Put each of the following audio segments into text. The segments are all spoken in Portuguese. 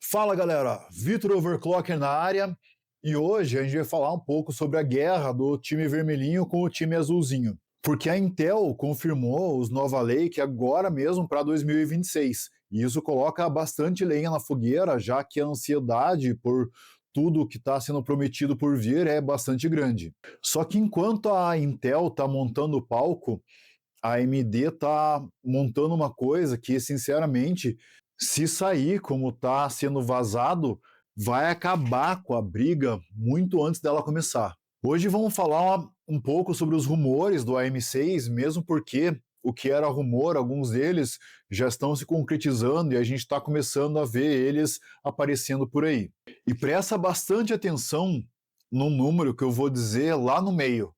Fala galera, Vitor Overclocker na área e hoje a gente vai falar um pouco sobre a guerra do time vermelhinho com o time azulzinho. Porque a Intel confirmou os Nova Lake agora mesmo para 2026 e isso coloca bastante lenha na fogueira, já que a ansiedade por tudo que está sendo prometido por vir é bastante grande. Só que enquanto a Intel está montando o palco, a AMD está montando uma coisa que, sinceramente, se sair como está sendo vazado, vai acabar com a briga muito antes dela começar. Hoje vamos falar um pouco sobre os rumores do AM6, mesmo porque o que era rumor, alguns deles já estão se concretizando e a gente está começando a ver eles aparecendo por aí. E presta bastante atenção no número que eu vou dizer lá no meio.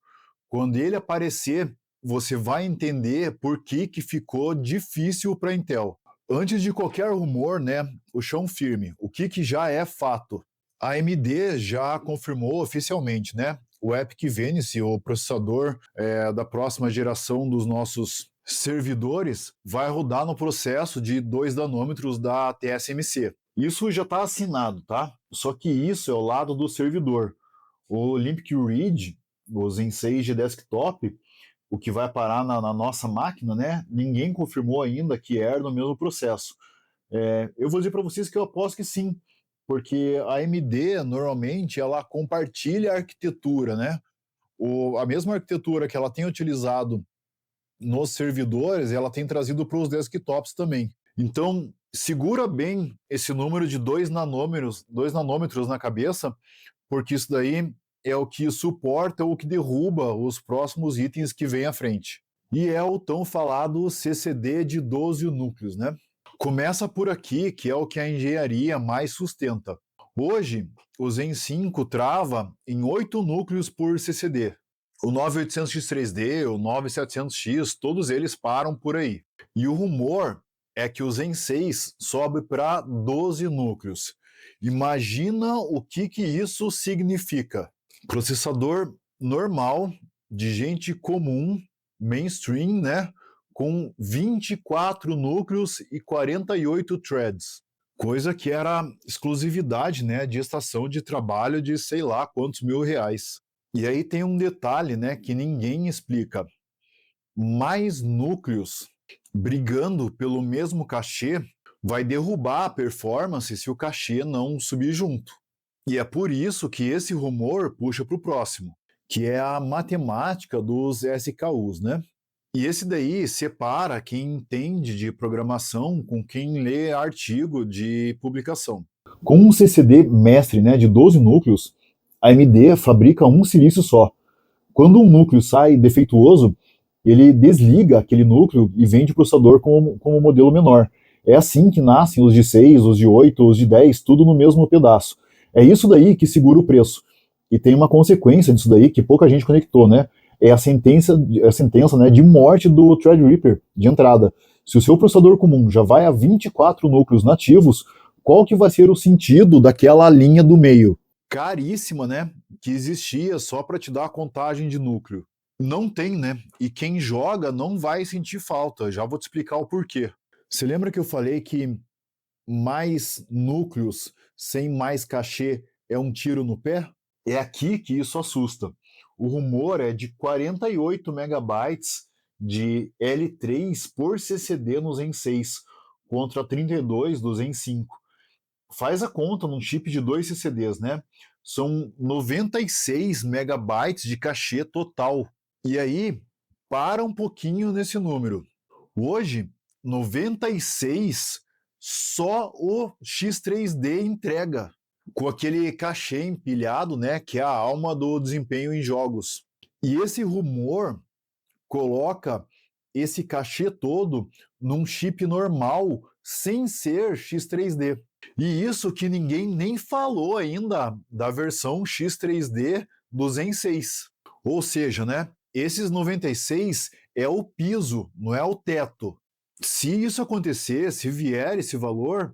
Quando ele aparecer, você vai entender por que ficou difícil para a Intel. Antes de qualquer rumor, né, o chão firme, o que já é fato. A AMD já confirmou oficialmente, né, o EPYC Venice, o processador da próxima geração dos nossos servidores, vai rodar no processo de 2 nanômetros da TSMC. Isso já está assinado, tá? Só que isso é o lado do servidor. O Olympic Ridge, o Zen 6 de desktop, o que vai parar na nossa máquina, né? Ninguém confirmou ainda que é no mesmo processo. Eu vou dizer para vocês que eu aposto que sim, porque a AMD normalmente ela compartilha a arquitetura, né? A mesma arquitetura que ela tem utilizado nos servidores, ela tem trazido para os desktops também. Então, segura bem esse número de 2 nanômetros na cabeça, porque isso daí é o que suporta ou que derruba os próximos itens que vêm à frente. E é o tão falado CCD de 12 núcleos, né? Começa por aqui, que é o que a engenharia mais sustenta. Hoje, o Zen 5 trava em 8 núcleos por CCD. O 9800X3D, o 9700X, todos eles param por aí. E o rumor é que o Zen 6 sobe para 12 núcleos. Imagina o que isso significa. Processador normal, de gente comum, mainstream, né? Com 24 núcleos e 48 threads. Coisa que era exclusividade, né, de estação de trabalho de sei lá quantos mil reais. E aí tem um detalhe, né, que ninguém explica. Mais núcleos brigando pelo mesmo cachê vai derrubar a performance se o cachê não subir junto. E é por isso que esse rumor puxa para o próximo, que é a matemática dos SKUs, né? E esse daí separa quem entende de programação com quem lê artigo de publicação. Com um CCD mestre, né, de 12 núcleos, a AMD fabrica um silício só. Quando um núcleo sai defeituoso, ele desliga aquele núcleo e vende o processador como modelo menor. É assim que nascem os de 6, os de 8, os de 10, tudo no mesmo pedaço. É isso daí que segura o preço. E tem uma consequência disso daí que pouca gente conectou, né? É a sentença, né, de morte do Threadripper de entrada. Se o seu processador comum já vai a 24 núcleos nativos, qual que vai ser o sentido daquela linha do meio? Caríssima, né? Que existia só para te dar a contagem de núcleo. Não tem, né? E quem joga não vai sentir falta. Já vou te explicar o porquê. Você lembra que eu falei que mais núcleos sem mais cachê é um tiro no pé? É aqui que isso assusta. O rumor é de 48 megabytes de L3 por CCD no Zen 6 contra 32 do Zen 5. Faz a conta num chip de 2 CCDs, né? São 96 megabytes de cachê total. E aí, para um pouquinho nesse número. Hoje, 96 só o X3D entrega, com aquele cachê empilhado, né, que é a alma do desempenho em jogos. E esse rumor coloca esse cachê todo num chip normal, sem ser X3D. E isso que ninguém nem falou ainda da versão X3D do Zen 6. Ou seja, né, esses 96 é o piso, não é o teto. Se isso acontecer, se vier esse valor,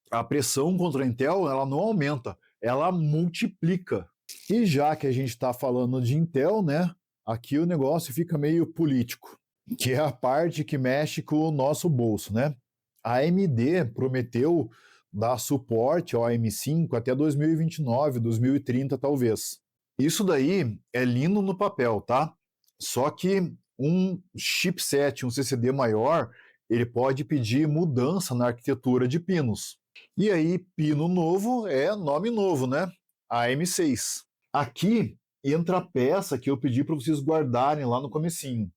a pressão contra a Intel ela não aumenta, ela multiplica. E já que a gente está falando de Intel, né, aqui o negócio fica meio político, que é a parte que mexe com o nosso bolso, né? A AMD prometeu dar suporte ao AM5 até 2029, 2030 talvez. Isso daí é lindo no papel, tá? Só que um chipset, um CCD maior, ele pode pedir mudança na arquitetura de pinos. E aí, pino novo é nome novo, né? AM6. Aqui entra a peça que eu pedi para vocês guardarem lá no comecinho.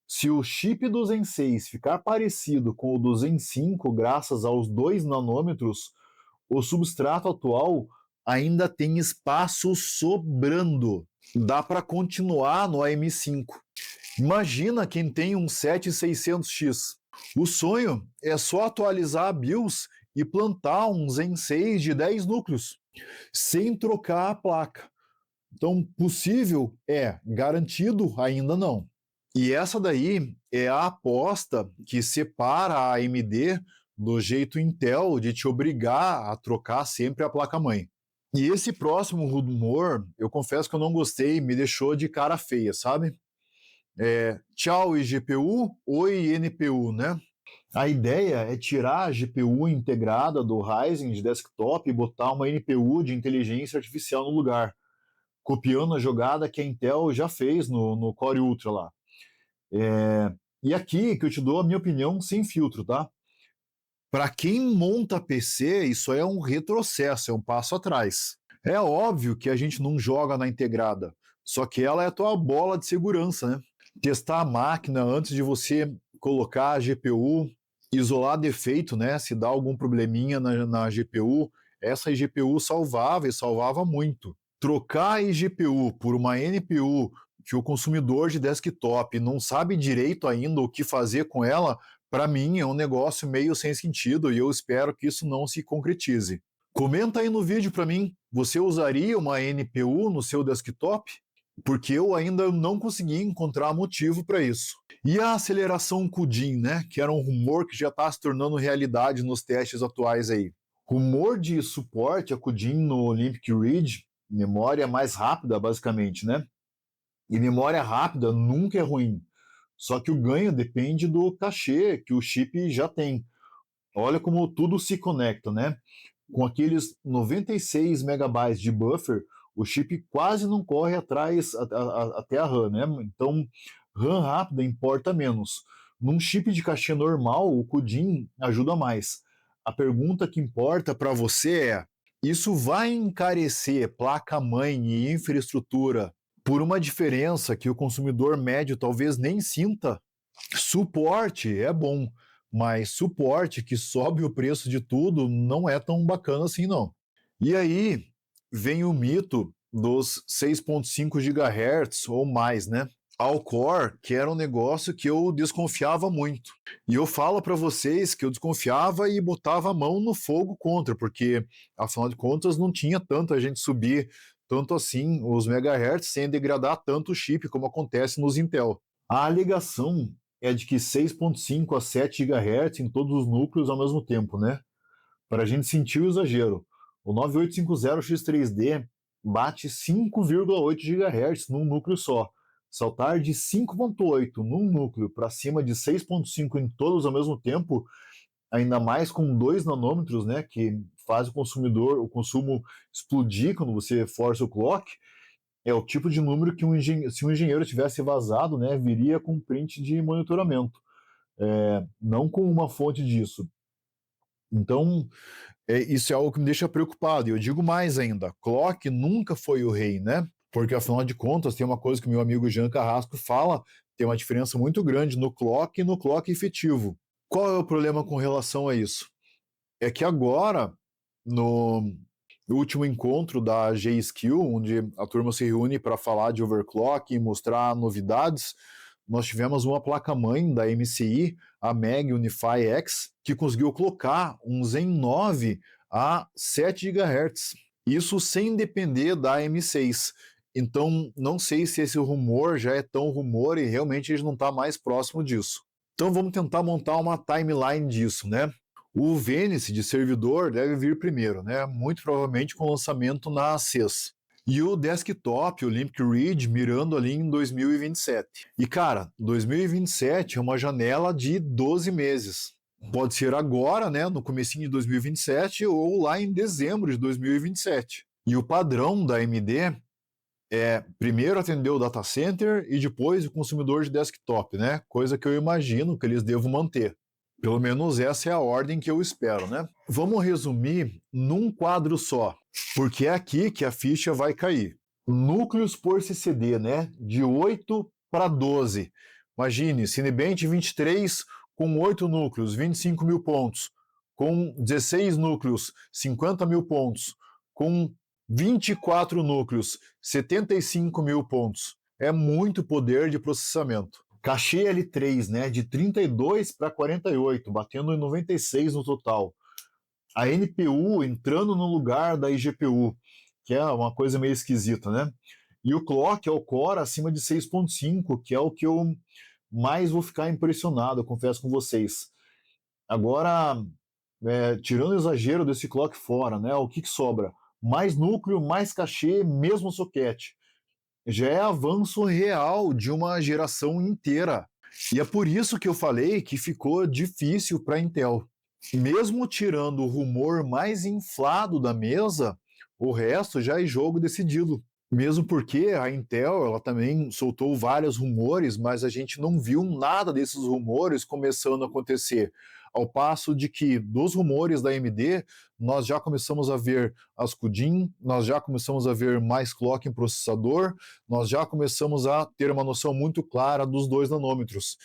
Se o chip do Zen 6 ficar parecido com o do Zen 5, graças aos 2 nanômetros, o substrato atual ainda tem espaço sobrando. Dá para continuar no AM5. Imagina quem tem um 7600X. O sonho é só atualizar a BIOS e plantar um Zen 6 de 10 núcleos, sem trocar a placa. Então, possível é, garantido ainda não. E essa daí é a aposta que separa a AMD do jeito Intel de te obrigar a trocar sempre a placa-mãe. E esse próximo rumor, eu confesso que eu não gostei, me deixou de cara feia, sabe? Tchau iGPU, oi NPU, né? A ideia é tirar a GPU integrada do Ryzen de desktop e botar uma NPU de inteligência artificial no lugar, copiando a jogada que a Intel já fez no Core Ultra lá. E aqui que eu te dou a minha opinião sem filtro, tá? Para quem monta PC, isso é um retrocesso, é um passo atrás. É óbvio que a gente não joga na integrada, só que ela é a tua bola de segurança, né? Testar a máquina antes de você colocar a GPU, isolar defeito, né? Se dá algum probleminha na GPU, essa GPU salvava e salvava muito. Trocar a GPU por uma NPU que o consumidor de desktop não sabe direito ainda o que fazer com ela, para mim é um negócio meio sem sentido e eu espero que isso não se concretize. Comenta aí no vídeo para mim, você usaria uma NPU no seu desktop? Porque eu ainda não consegui encontrar motivo para isso. E a aceleração CUDIN, né? Que era um rumor que já está se tornando realidade nos testes atuais aí. Rumor de suporte a CUDIN no Olympic Ridge, memória mais rápida, basicamente, né? E memória rápida nunca é ruim. Só que o ganho depende do cachê que o chip já tem. Olha como tudo se conecta, né? Com aqueles 96 megabytes de buffer, o chip quase não corre atrás até a RAM, né? Então, RAM rápida importa menos. Num chip de cachê normal, o CUDIN ajuda mais. A pergunta que importa para você é: isso vai encarecer placa-mãe e infraestrutura por uma diferença que o consumidor médio talvez nem sinta? Suporte é bom, mas suporte que sobe o preço de tudo não é tão bacana assim não. E aí vem o mito dos 6.5 GHz ou mais, né? Alcor, que era um negócio que eu desconfiava muito. E eu falo para vocês que eu desconfiava e botava a mão no fogo contra, porque afinal de contas não tinha tanta gente subir tanto assim os megahertz sem degradar tanto o chip como acontece nos Intel. A alegação é de que 6.5 a 7 GHz em todos os núcleos ao mesmo tempo, né? Para a gente sentir o exagero. O 9850X3D bate 5,8 GHz num núcleo só. Saltar de 5.8 num núcleo para cima de 6.5 em todos ao mesmo tempo, ainda mais com 2 nanômetros, né, que faz o consumo explodir quando você força o clock, é o tipo de número que se um engenheiro tivesse vazado, né, viria com print de monitoramento, não com uma fonte disso. Então, isso é algo que me deixa preocupado. E eu digo mais ainda, clock nunca foi o rei, né? Porque, afinal de contas, tem uma coisa que meu amigo Jean Carrasco fala, tem uma diferença muito grande no clock e no clock efetivo. Qual é o problema com relação a isso? É que agora, no último encontro da G-Skill, onde a turma se reúne para falar de overclock e mostrar novidades, nós tivemos uma placa-mãe da MCI, a Meg Unify X, que conseguiu colocar um Zen 9 a 7 GHz. Isso sem depender da M6. Então, não sei se esse rumor já é tão rumor e realmente a gente não está mais próximo disso. Então, vamos tentar montar uma timeline disso, né? O Venice de servidor deve vir primeiro, né? Muito provavelmente com lançamento na CES. E o desktop, o Olympic Ridge, mirando ali em 2027. E cara, 2027 é uma janela de 12 meses. Pode ser agora, né, no comecinho de 2027 ou lá em dezembro de 2027. E o padrão da AMD é primeiro atender o data center e depois o consumidor de desktop, né? Coisa que eu imagino que eles devam manter. Pelo menos essa é a ordem que eu espero, né? Vamos resumir num quadro só, porque é aqui que a ficha vai cair. Núcleos por CCD, né? De 8 para 12. Imagine, Cinebench 23 com 8 núcleos, 25 mil pontos. Com 16 núcleos, 50 mil pontos. Com 24 núcleos, 75 mil pontos. É muito poder de processamento. Cache L3, né, de 32 para 48, batendo em 96 no total. A NPU entrando no lugar da IGPU, que é uma coisa meio esquisita, né? E o clock é o core acima de 6.5, que é o que eu mais vou ficar impressionado, eu confesso com vocês. Agora, tirando o exagero desse clock fora, né, o que sobra? Mais núcleo, mais cachê, mesmo soquete. Já é avanço real de uma geração inteira. E é por isso que eu falei que ficou difícil para a Intel. Mesmo tirando o rumor mais inflado da mesa, o resto já é jogo decidido. Mesmo porque a Intel ela também soltou vários rumores, mas a gente não viu nada desses rumores começando a acontecer. Ao passo de que dos rumores da AMD, nós já começamos a ver as CUDIN, nós já começamos a ver mais clock em processador, nós já começamos a ter uma noção muito clara dos 2 nanômetros.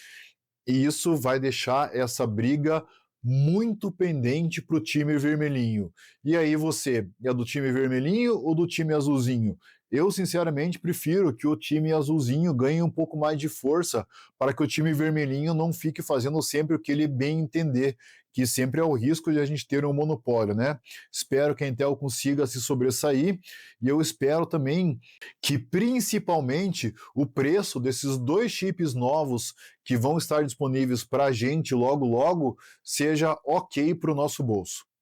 E isso vai deixar essa briga muito pendente para o time vermelhinho. E aí você é do time vermelhinho ou do time azulzinho? Eu, sinceramente, prefiro que o time azulzinho ganhe um pouco mais de força para que o time vermelhinho não fique fazendo sempre o que ele bem entender, que sempre é o risco de a gente ter um monopólio, né? Espero que a Intel consiga se sobressair e eu espero também que, principalmente, o preço desses 2 chips novos que vão estar disponíveis para a gente logo logo seja ok para o nosso bolso.